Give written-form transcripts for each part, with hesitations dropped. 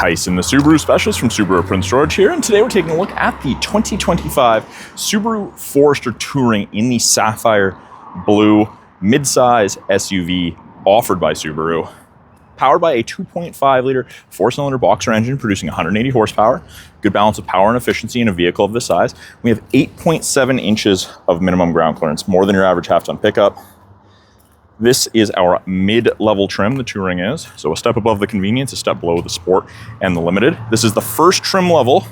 Tyson, the Subaru specialist from Subaru Prince George here, and today we're taking a look at the 2025 Subaru Forester Touring in the Sapphire Blue midsize SUV offered by Subaru. Powered by a 2.5-liter four-cylinder boxer engine producing 180 horsepower, good balance of power and efficiency in a vehicle of this size. We have 8.7 inches of minimum ground clearance, more than your average half-ton pickup. This is our mid-level trim, the Touring is. So a step above the Convenience, a step below the Sport and the Limited. This is the first trim level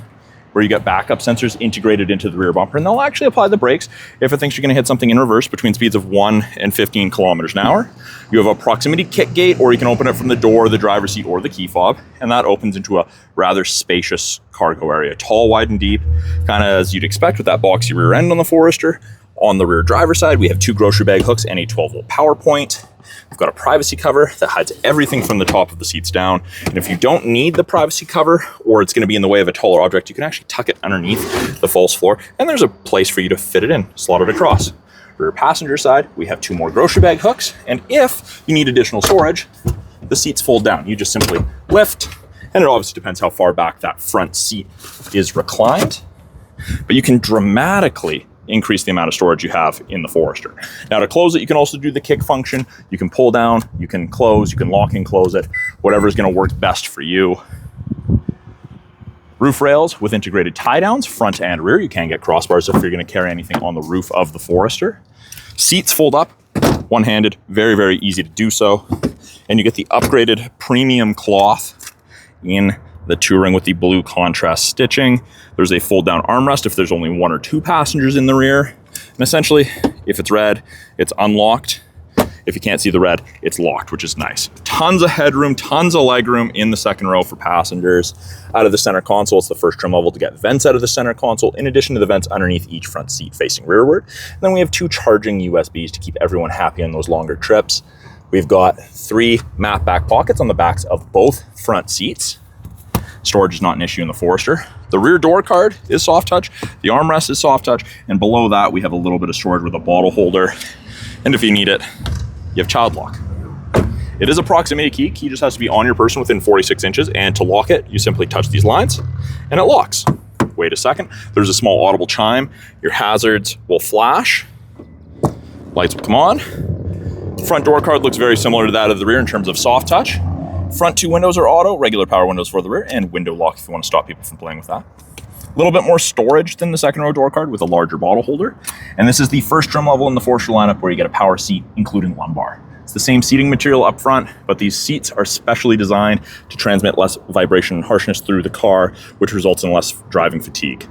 where you get backup sensors integrated into the rear bumper, and they'll actually apply the brakes if it thinks you're gonna hit something in reverse between speeds of 1 and 15 kilometers an hour. You have a proximity kick gate, or you can open it from the door, the driver's seat, or the key fob, and that opens into a rather spacious cargo area. Tall, wide, and deep, kind of as you'd expect with that boxy rear end on the Forester. On the rear driver's side, we have 2 grocery bag hooks and a 12-volt power point. We've got a privacy cover that hides everything from the top of the seats down. And if you don't need the privacy cover, or it's going to be in the way of a taller object, you can actually tuck it underneath the false floor, and there's a place for you to fit it in, slot it across. Rear passenger side, we have 2 more grocery bag hooks, and if you need additional storage, the seats fold down. You just simply lift, and it obviously depends how far back that front seat is reclined, but you can dramatically increase the amount of storage you have in the Forester. Now, to close it, you can also do the kick function. You can pull down, you can close, you can lock and close it, whatever is going to work best for you. Roof rails with integrated tie downs, front and rear. You can get crossbars if you're going to carry anything on the roof of the Forester. Seats fold up, one-handed, very, very easy to do so. And you get the upgraded premium cloth in the Touring with the blue contrast stitching. There's a fold down armrest if there's only 1 or 2 passengers in the rear. And essentially, if it's red, it's unlocked. If you can't see the red, it's locked, which is nice. Tons of headroom, tons of legroom in the second row for passengers. Out of the center console, it's the first trim level to get vents out of the center console, in addition to the vents underneath each front seat facing rearward. And then we have 2 charging USBs to keep everyone happy on those longer trips. We've got 3 matte back pockets on the backs of both front seats. Storage is not an issue in the Forester. The rear door card is soft touch. The armrest is soft touch. And below that, we have a little bit of storage with a bottle holder. And if you need it, you have child lock. It is a proximity key. Key just has to be on your person within 46 inches. And to lock it, you simply touch these lines and it locks. Wait a second. There's a small audible chime. Your hazards will flash. Lights will come on. Front door card looks very similar to that of the rear in terms of soft touch. Front 2 windows are auto, regular power windows for the rear, and window lock if you want to stop people from playing with that. A little bit more storage than the second row door card with a larger bottle holder. And this is the first trim level in the Forester lineup where you get a power seat, including lumbar. It's the same seating material up front, but these seats are specially designed to transmit less vibration and harshness through the car, which results in less driving fatigue.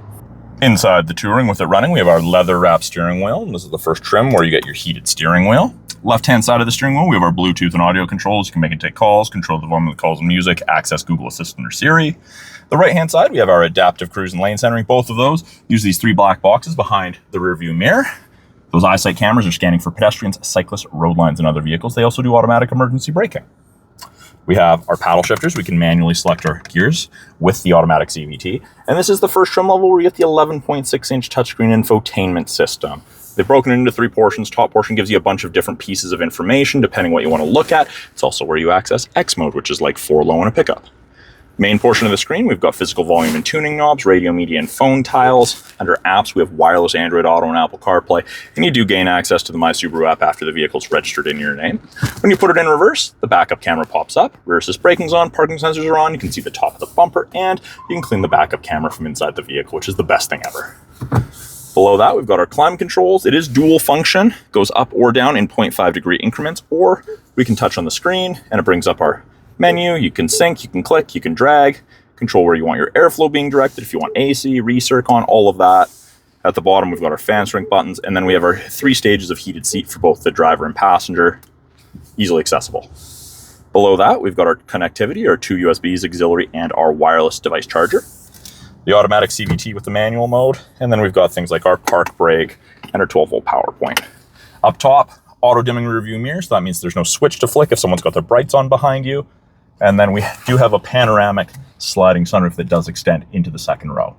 Inside the Touring with it running, we have our leather wrap steering wheel. And this is the first trim where you get your heated steering wheel. Left-hand side of the steering wheel, we have our Bluetooth and audio controls. You can make and take calls, control the volume of the calls and music, access Google Assistant or Siri. The right-hand side, we have our adaptive cruise and lane centering. Both of those use these 3 black boxes behind the rear view mirror. Those EyeSight cameras are scanning for pedestrians, cyclists, road lines, and other vehicles. They also do automatic emergency braking. We have our paddle shifters. We can manually select our gears with the automatic CVT. And this is the first trim level where you get the 11.6-inch touchscreen infotainment system. They've broken it into 3 portions. Top portion gives you a bunch of different pieces of information depending what you want to look at. It's also where you access X mode, which is like 4 low and a pickup. Main portion of the screen, we've got physical volume and tuning knobs, radio, media, and phone tiles. Under apps, we have wireless Android Auto and Apple CarPlay, and you do gain access to the My Subaru app after the vehicle's registered in your name. When you put it in reverse, the backup camera pops up. Rear assist braking's on, parking sensors are on, you can see the top of the bumper, and you can clean the backup camera from inside the vehicle, which is the best thing ever. Below that, we've got our climate controls. It is dual function, goes up or down in 0.5-degree increments, or we can touch on the screen and it brings up our menu. You can sync, you can click, you can drag, control where you want your airflow being directed, if you want AC, recirc on, all of that. At the bottom, we've got our fan shrink buttons, and then we have our 3 stages of heated seat for both the driver and passenger, easily accessible. Below that, we've got our connectivity, our 2 USBs, auxiliary, and our wireless device charger. The automatic CVT with the manual mode, and then we've got things like our park brake and our 12-volt power point. Up top, auto-dimming rear view mirror, so that means there's no switch to flick if someone's got their brights on behind you. And then we do have a panoramic sliding sunroof that does extend into the second row.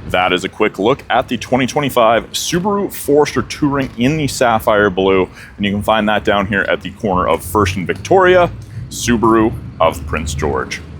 That is a quick look at the 2025 Subaru Forester Touring in the Sapphire Blue, and you can find that down here at the corner of 1st and Victoria, Subaru of Prince George.